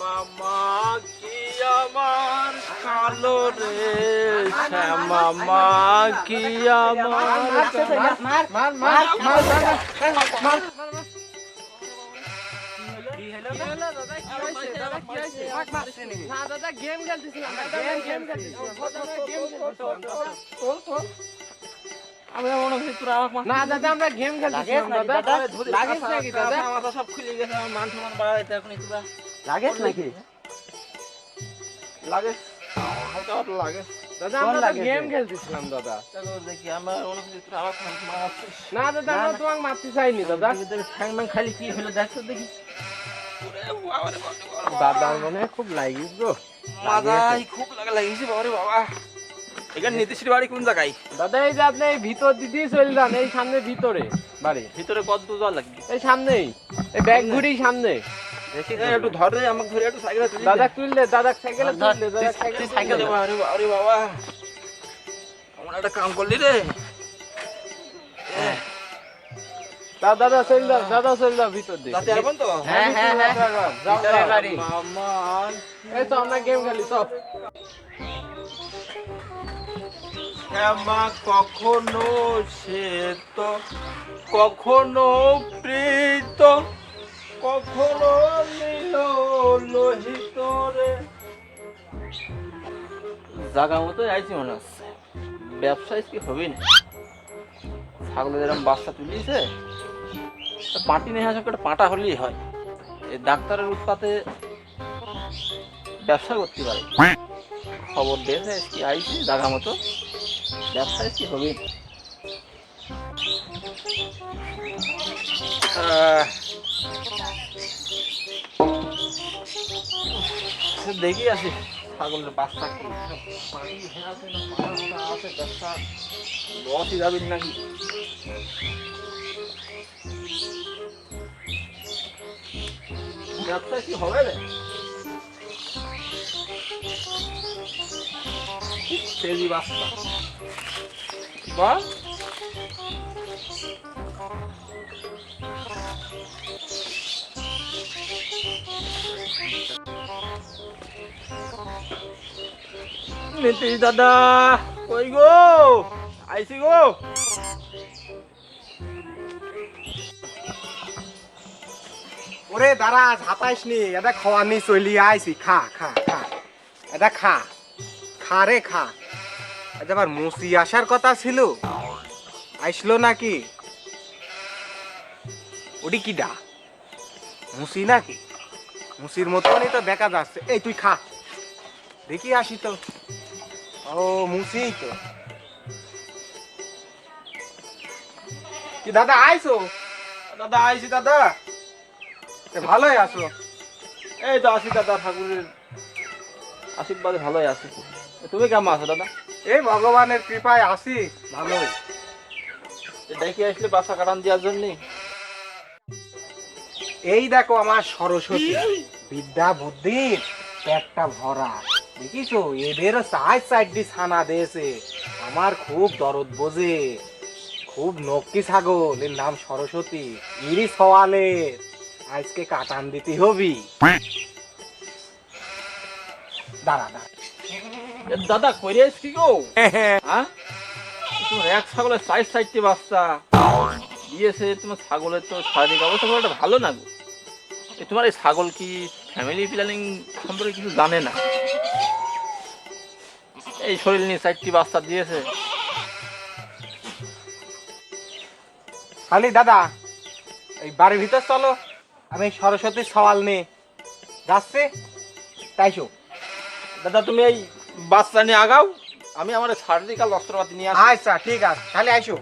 মামা কি আমার কালো রে, মামা কি আমার গেম খেলতেছিলাম। না দাদা আমরা গেম খেলতেছিলাম দাদা। লাগিস নাকি দাদা? মাথা সব খুলে গেছে, আমার মান সম্মান বাড়াইতে এখন তোরা লাগিস নাকি? লাগে হালকা হালকা লাগে। দাদা আমরা তো গেম খেলতেছিলাম দাদা। দেখি আমার মনে হচ্ছে তোরা আমার মারছিস। না দাদা আমরা তোমাকে মারতে চাইনি দাদা। ঠ্যাং ম্যাং খালি কি হলো দেখো দেখি। দাদা মনে হয় খুব লাগিস গো। মাথায় খুব লাগিয়েছে বাবারে বাবা। এখানে নীতিশ্রী বাড়ি কোন জায়গায়? দাদা এই যে আপনি এই ভিতর দিতেই চলে যান, এই সামনে ভিতরে বাড়ি। ভিতরে কত দূর যাওয়া লাগবে? এই সামনেই, এই ব্যাগ ঘুরি সামনে। দেখি একটু ধরে আমাকে ধরে একটু সাইকেলে তুলি। দাদা তুললে, দাদা সাইকেলে তুললে, দাদা সাইকেলে আরে বাবা আমার একটা কাম করলি রে। দাদা চলে যাও, দাদা চলে যাও ভিতর দিকে। যাতে আসবেন তো? হ্যাঁ হ্যাঁ হ্যাঁ যাও ভিতরে বাড়ি। মামা এই তো আমরা গেম খেলি তো। শ্যামা কখনো সে তো কখনো প্রীত কখনো নীল লোহিত রে। জাগা মতো আইছি মনে হচ্ছে, ব্যবসা কি হবে না। ছাগলের এরকম বাচ্চা তুলিয়েছে, পাটি নেই আসলে একটা পাটা হলেই হয়। এই ডাক্তারের উৎপাতে ব্যবসা করতে পারে। খবর দিয়েছে কি আইছি জাগা মতো, ব্যবসায় কি হবে। দেখি আছি ছাগলের বাচ্চা কি ব্যবসা লসই যাবেন নাকি। ব্যবসা কি হবে রে? তেজি বাচ্চা বা নীতিশ দাদা কই গো, আইছি গো। ওরে দাঁড়া হাতাইস নি, এটা খাওয়ার নি চলি আইছি। খা খা খা, এটা খা খা রে খা। এটা আবার মুসি আসার কথা ছিল, আইসলো নাকি? ওটি কি ডা মুসি নাকি? মুসির মতনই তো দেখা যাচ্ছে। এই তুই খা দেখি আসি তো। ও মুসি তো। কি দাদা আইছো? দাদা আইছি দাদা। ভালোই আছো? এই তো আছি দাদা, ঠাকুরের আশীর্বাদে ভালোই আছি। তুমি কেমন আছো দাদা? এই ভগবানের কৃপায় আছি ভালোই। দেখি আসলে বাসা কাটান দেওয়ার জন্য। এই দেখো আমার সরস্বতী, বিদ্যা বুদ্ধির পেটটা ভরা। দেখিছো এদেরও সাইড সাইড দিয়ে ছানা দিয়েছে। আমার খুব দরদ বোঝে, খুব নক্কি ছাগল, এর নাম সরস্বতী। ইরি সওয়ালের আজকে কাটান দিতে হবি। দাঁড়া দাঁড়া দাদা কইরে কি গো? হ্যাঁ তোমার এক ছাগলের সাইড সাইডটি বাচ্চা দিয়েছে। তোমার ছাগলের তো শারীরিক অবস্থা খুব একটা ভালো না গো। তোমার এই ছাগল কি ফ্যামিলি প্ল্যানিং সম্পর্কে কিছু জানে না? এই শরীর নিয়ে চারটি বাচ্চা দিয়েছে। খালি দাদা এই বাড়ির ভিতর চলো, আমি সরস্বতীর সওয়াল নিয়ে যাচ্ছি, তাইছো। দাদা তুমি এই বাচ্চা নিয়ে আগাও, আমি আমার সার্জিক্যাল অস্ত্রপাতি নিয়ে আসি। আচ্ছা ঠিক আছে, তাহলে আইসো।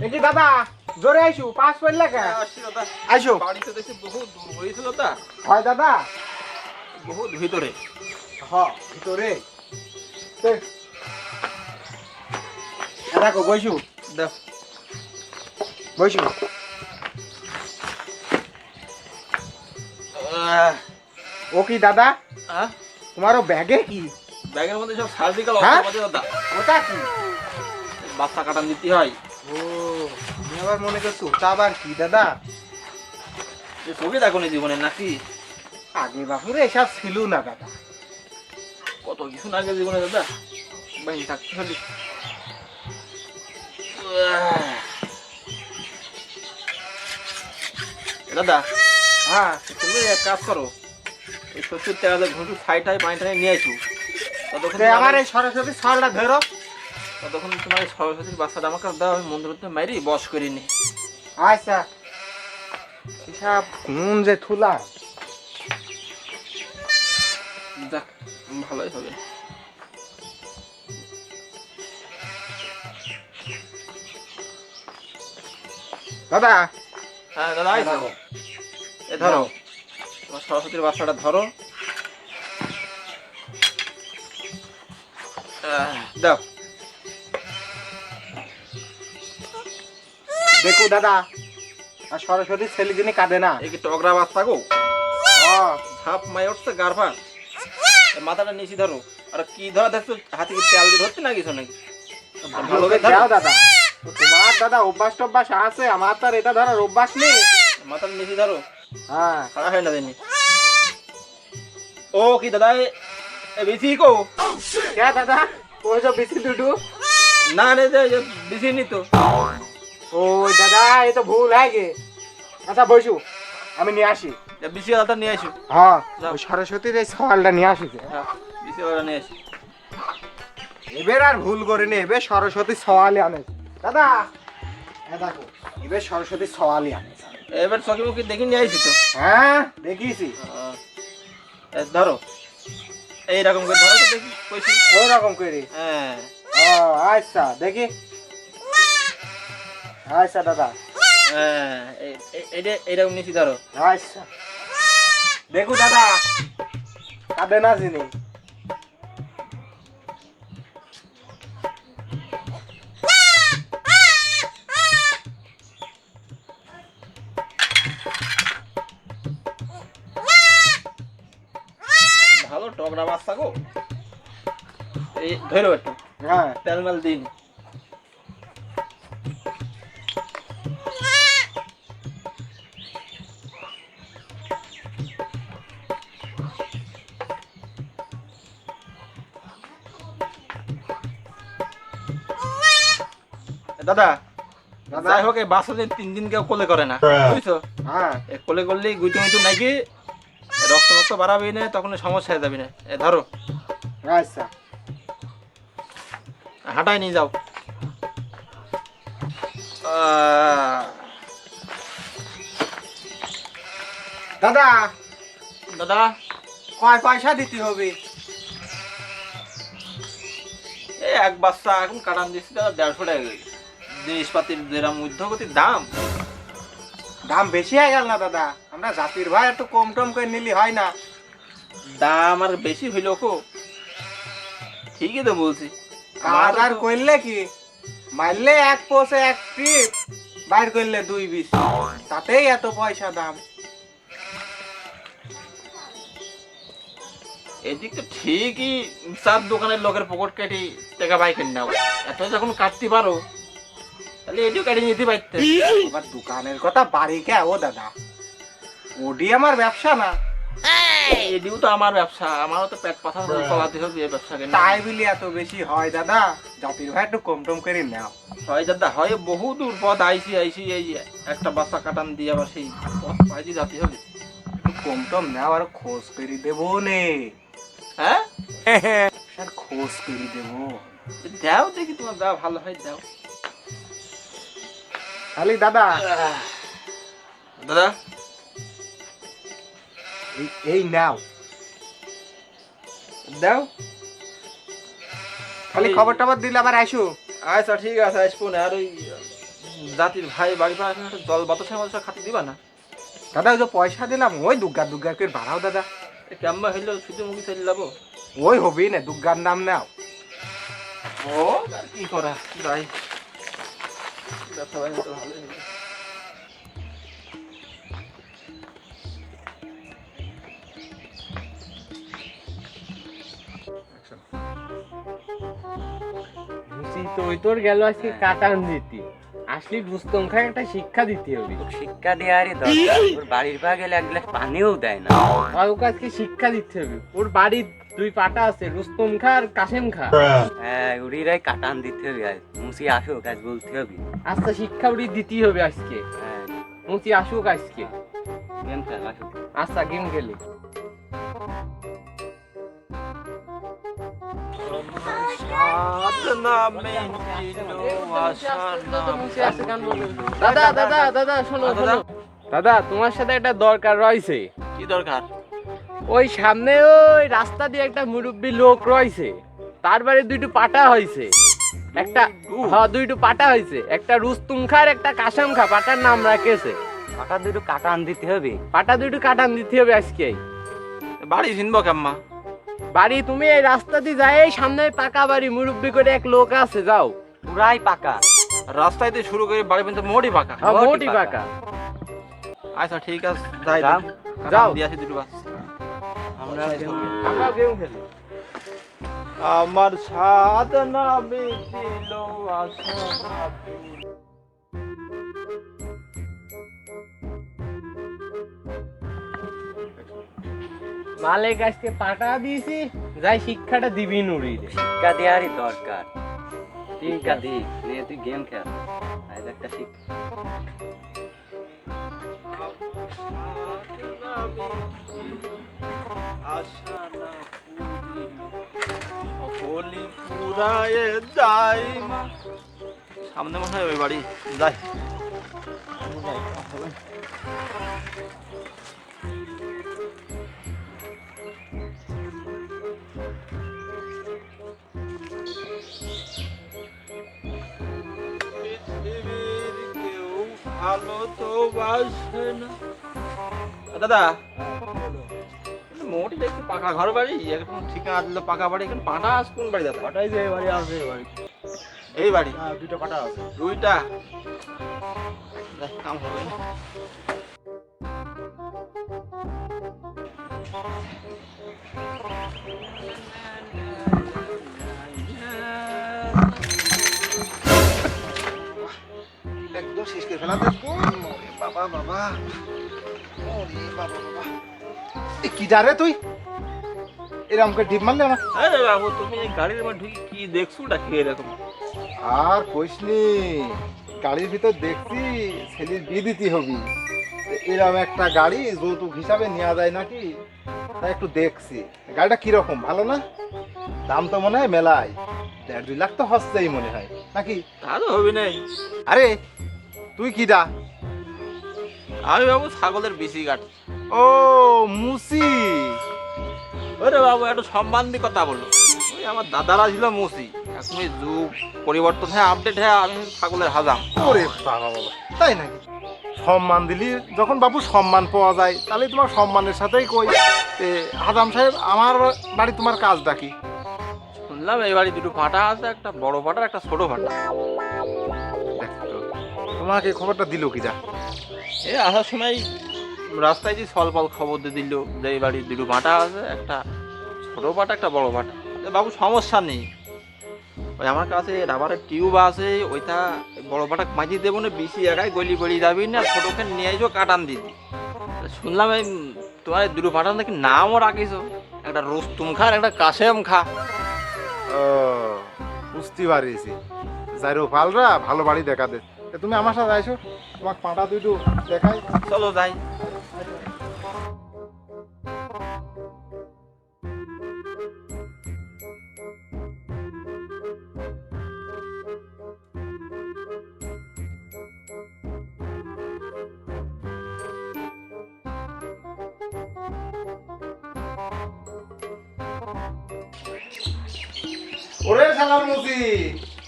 দেখি দাদা জোরে আইসু, পাস পড়লে কে? আইসো। বাড়িতে দেখছি বহু দূর হয়েছে দাদা। হয় দাদা? বহুত ভিতরে। হ্যাঁ ভিতরে। দেখো বইসু, দেখ বইসু। ও কি দাদা, হ্যাঁ তোমারও ব্যাগে কি? ব্যাগের মধ্যে সব সার্জিক্যাল হ্যাঁ? অস্ত্রপাতি দাদা। ওটা কি? বাচ্চা কাটান দিতে হয়। ও, আমি আবার মনে করছি ওটা আবার কি দাদা। এ চোখে দেখো নি জীবনে নাকি? আগে বাপুরে এসব ছিল না দাদা। কত কিছু না আগে জীবনে দাদা, বাইরে থাকতে হলে। দাদা হ্যাঁ, তুমি এক কাজ করো, এই 70 টাকা ঘুটু ছাইটাই পানি টানি নিয়ে আসো। ততক্ষণ আমার এই সরস্বতী ছলটা ধরো। ততক্ষণ তোমার এই সরস্বতীর বাচ্চাটা আমাকে দাও, আমি মন্দির মারি বস করে নি। আচ্ছা, এসব কোন যে থুলা। যাক, ভালোই হবে। দাদা, হ্যাঁ দাদা আইসো। এ ধরো তোমার সরস্বতীর বাচ্চাটা ধরো। দাও। দেখো দাদা, আর সরস্বতী ছেলে যিনি কাঁদে না। এই কি টগরা বাচ্চা গো, হ্যাঁ, ঝাপ মাই উঠছে গারফা। মাথাটা নিচে ধরো। আর কি ধরা দেখছো, হাতে কি তেল দিয়ে ধরতে না কিছু নাকি? ভালো করে ধরো। যাও দাদা, তো তোমার দাদা অভ্যাস টভ্যাস আছে, আমার তো আর এটা ধরার অভ্যাস নেই। মাথাটা নিচে ধরো, হ্যাঁ, খারাপ হয় না জানি। ও কি দাদা, এ বেশি কো? কে দাদা, ওই যে বেশি দুডু। না রে, যে বেশি নি তো। ওই দাদা, এ তো ভুল হয়ে গে। আচ্ছা বসু, আমি নিয়ে আসি। বেশি আলাদা নিয়ে আসো। হ্যাঁ, যাও। ওই সরস্বতীর এই সওয়ালটা নিয়ে আসি। হ্যাঁ, বেশি আলাদা নিয়ে আসো। এবার আর ভুল করিনি, এবার সরস্বতী সওয়ালি আনে দাদা। দেখো, এবার সরস্বতী সওয়ালি আনে। এবার চকি মুখি দেখি নিয়ে আসি তো। হ্যাঁ, দেখিয়েছি। ধরো, এইরকম করে ধরো তো দেখি কইছি। ওই রকম করে। হ্যাঁ ও আচ্ছা, দেখি। আচ্ছা দাদা, হ্যাঁ, এইটা এইরকম নিচি ধরো। আচ্ছা। দেখো দাদা, কাঁদে না যিনি। ভালো টগরা বাচ্চা গো। এই ধরো একটু হ্যাঁ, তেল মেল দিন। দাদা দাদা। যাই হোক, এই বাচ্চা যে 3 দিন কেউ কোলে করে না, বুঝছো? হ্যাঁ, এই কোলে করলেই গুইটু মুইটু নাকি রক্ত রক্ত বাড়াবি না, তখন সমস্যা হয়ে যাবি না। এ ধরো, আচ্ছা। হাঁটাই নিয়ে যাও। আহ, দাদা, দাদা কয় পয়সা দিতে হবে? এই এক বাচ্চা এখন কাটান দিচ্ছি দাদা 150 টাকা করে। জিনিসপাতির যেরকম মধ্যগতির দাম। দাম বেশি হয়ে গেল না দাদা? আমরা জাতির ভাই একটু কম টম করে নিলি হয় না? দাম আর বেশি হইল কো? ঠিকই তো বলছি। কাজ আর করলে কি, মারলে এক পোষে এক ট্রিপ, বাইর করলে 2 বিশ, তাতেই এত পয়সা দাম। এদিক তো ঠিকই, চার দোকানের লোকের পকেট কেটে টাকা বাইকের নাও। এত যখন কাটতে পারো তাহলে এটিও কেটে নিতে পারতে। আবার দোকানের কথা বাড়ি কে ও দাদা, ওডি আমার ব্যবসা না। এটিও তো আমার ব্যবসা, আমারও তো পেট পাথা চলাতে হবে এই ব্যবসাকে নিয়ে। তাই বলি এত বেশি হয় দাদা? জাতির ভাই একটু কম টম করে নাও। হয় দাদা, হয় বহু দূর পথ আইসি আইসি এই একটা বাচ্চা কাটান দিয়ে আবার সেই পথ পাইতে যাতে হবে। একটু কম টম নাও, আর খোঁজ করে দেবো নে। হ্যাঁ আর খোঁজ করে দেবো। দাও দেখি, তোমার দাও ভালো হয় দাও। খালি দাদা, দাদা এই নাও, দাও। খালি খবর টবর দিলে আবার আসো। আচ্ছা ঠিক আছে, আসবো না। আর ওই জাতির ভাই বাড়ি পাড়া একটা জল বাতাসা বাতাসা খাতে দিবা না? দাদা ওই যে পয়সা দিলাম, ওই দুগ্গার দুগ্গার করে বাড়াও দাদা। কেমন হইলো শুধু মুখে চলে যাবো? ওই হবেই না, দুগ্গার নাম নাও। ও আর কি করা, যাই। ব্যবসা বাণিজ্য তো ভালোই হইলো। তুই তোর গেল আজকে কাটান দিতি, আসলি রুস্তম খান একটা শিক্ষা দিতে হবে। শিক্ষা দেওয়ারই দরকার, ওর বাড়ির পা গেলে এক গ্লাস পানিও দেয় না। আর ওকে আজকে শিক্ষা দিতে হবে। ওর বাড়ির দুই পাটা আছে, রুস্তম খা আর কাসেম খা। হ্যাঁ, উড়িরাই কাটান দিতে হবে, আজ মুসি আসুক, আজ বলতে হবে। আচ্ছা, শিক্ষা উড়ি দিতেই হবে আজকে। হ্যাঁ, মুচি আসুক আজকে। গেম খেল আসুক। আচ্ছা, গেম খেলি। দাদা দাদা দাদা শোনো শোনো দাদা, তোমার সাথে একটা দরকার রয়েছে। কি দরকার? ওই সামনে ওই রাস্তা দিয়ে একটা মুরব্বী লোক রয়েছে, তার বাড়ি দুইটো পাটা হয়েছে। একটা হ্যাঁ, দুইটো পাটা হয়েছে, একটা রুস্তুম খা আর একটা কাসেম খা, পাটার নাম রাখেছে। পাটা দুটো কাটান দিতে হবে। পাটা দুইটো কাটান দিতে হবে আজকে। বাড়ি চিনবো কেম্মা? বাড়ি তুমি এই রাস্তা দিয়ে যাই, এই সামনে পাকা বাড়ি, মুরব্বী করে এক লোক আছে, যাও। পুরাই পাকা। রাস্তায় দিয়ে শুরু করে বাড়ি পর্যন্ত মোড়ই পাকা। হ্যাঁ, মোটি মোটি পাকা। আচ্ছা ঠিক আছে, যাই যাও। যাও। দিয়ে আসি দুটো বাস। আমরা আমরা গেম খেলি। আমার সাধনা মিটিল আশা না ভুল। মালিক আজকে পাটা দিয়েছি, যাই শিক্ষাটা দিবি নুরি রে। শিক্ষা দেওয়ারই দরকার। শিক্ষা দিক নিয়ে তুই গেম খেল, আজ একটা শিক্ষা। আশা না সকলি পুরায়ে যাই মা। সামনে মনে হয় ওই বাড়ি, যাই। পৃথিবীর কেউ ভালো তো বাসে না। দাদা, মোটি দেখছি পাকা ঘর বাড়ি, এখন ঠিকানা দিল পাকা বাড়ি। এখন পাটা আস কোন বাড়ি দাদা? পাটাই যে বাড়ি আছে এই বাড়ি। এই বাড়ি হ্যাঁ, দুটো পাটা আছে। দুইটা। দেখ, কাম হবে না। একদম শেষ করে ফেলা দেখবো। ওরে বাবা বাবা, ওরে বাবা বাবা, এ কি যা রে তুই এরকম করে ডিপ মারলে আমার? আরে বাবু, তুমি এই গাড়ির মধ্যে ঢুকে কি দেখছো কি এরকম? আর কইসনি, গাড়ির ভিতর দেখছি ছেলের বিয়ে দিতে হবি, এরকম একটা গাড়ি যৌতুক হিসাবে নেওয়া যায় নাকি, তাই একটু দেখছি। গাড়িটা কিরকম, ভালো না? দাম তো মনে হয় মেলায় 1.5-2 লাখ তো হচ্ছেই মনে হয় নাকি? তা তো হবে নাই। আরে তুই কি দা? আমি বাবু ছাগলের বেশি কাট। ও মুসি, ওরে বাবু, একটু সম্মান দিয়ে কথা বলো। ওই আমার দাদারা ছিল মুসি, এখন ওই যুগ পরিবর্তন হয়ে আপডেট হয়ে আমি ছাগলের হাজাম। ওরে বাবা বাবা, তাই নাকি? সম্মান দিলি যখন বাবু, সম্মান পাওয়া যায়, তাহলে তোমার সম্মানের সাথেই কই। হাজাম সাহেব, আমার বাড়ি তোমার কাজ ডাকি। শুনলাম এই বাড়ি দুটো পাটা আছে, একটা বড় পাটা একটা ছোট পাটা। তোমাকে খবরটা দিল কিটা? এই আসার সময় রাস্তায় যে সলপল খবর দিয়ে দিল যে এই বাড়ির দুটো পাটা আছে, একটা ছোট পাটা একটা বড় পাটা। বাবু সমস্যা নেই, ওই আমার কাছে রাবারের টিউব আছে, ওইটা বড় পাটা মাঝিয়ে দেবো না, বেশি একাই গলি গলি যাবি না, ছোটোকে নিয়ে আসবো কাটান দিদি। শুনলাম এই তোমার এই দুটো পাটার নাকি নামও রাখিছো, একটা রুস্তুম খা আর একটা কাসেম খা। ও, বুঝতে পারিছি। যাইরো পালরা ভালো বাড়ি দেখা দে। তুমি আমার সাথে আইসো, তোমাকে পাটা দুইটু দেখাই। চলো যাই। ওরে শালার মুসি,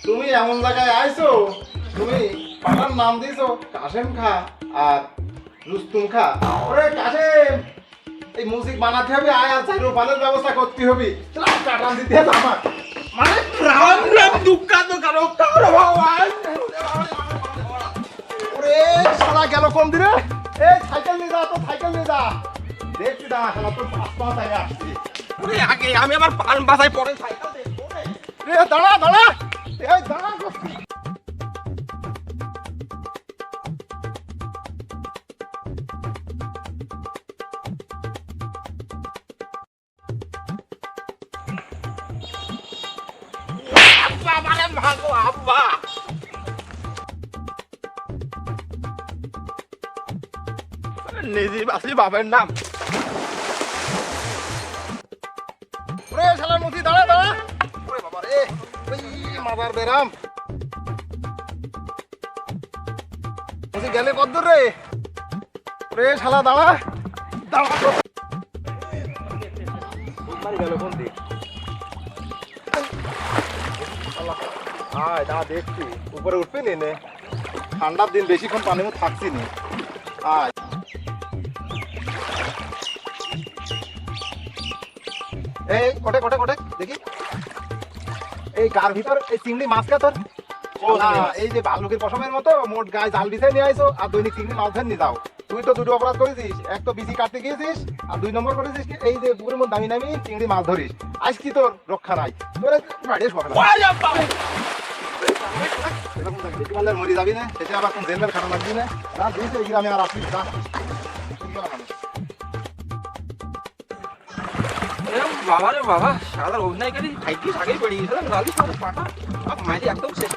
তুমি এমন জায়গায় আইছো, তুমি পাটার নাম দিয়েছো কাসেম খা আর রুস্তুম খা। ওরে কাসেম, এই মুসিক বানাতে হবে, আয় আর চাইরো পালের ব্যবস্থা করতে হবে। চল কাটান দিতে হবে আমার, মানে রাম রাম দুঃখা তো কারো কারো ওরে শালা গেল কোন দিনে? এই সাইকেল নিয়ে যা, তো সাইকেল নিয়ে যা। দেখছি দাঁড়া শালা, তোর 5 টাকা তাই আসছি। আগে আমি আবার পান বাসায় পরে সাইকেল দাঁড়া দাঁড়া, এই দাঁড়া করছি। নিজে বাসি বাপের নাম। ওরে শালার মুতি দাঁড়া দাঁড়া। ওরে বাবা রে, ওই মাদার বেরাম। মুতি গেলে কদ্দূর রে? ওরে শালা দাঁড়া দাঁড়া। গেল কোন দিক? আয় দাঁড়া দেখছি উপরে উঠবি নে, ঠান্ডার দিন বেশিক্ষণ পানির মধ্যে থাকছি নি। আয় এই কোটে কোটে কোটে দেখি এই গার ভিতর এই চিংড়ি মাছটা তোর এই যে ভাল্লুকের পশমের মতো মোট গায়ে জাল বিছাই নিয়ে আইছো আর দৈনিক চিংড়ি মাছ ধরে নিয়ে যাও। তুই তো দুটো অপরাধ করেছিস, এক তো বিচি কাটতে গিয়েছিস আর 2 নম্বর করেছিস কি এই যে পুকুরের মধ্যে নামি চিংড়ি মাছ ধরিস। আজ কি তোর রক্ষা নাই, তোর মরি যাবি না, সেটা আবার কোন জেলের খাটা লাগবি না। দিয়েছে এই গ্রামে আর আসবি না। বাবা রে বাবা, সাদার অভিনয় করি ভাইটি আগেই বেরিয়ে গেছিলাম, গালি সব পাটা মাইরি একদম শেষ।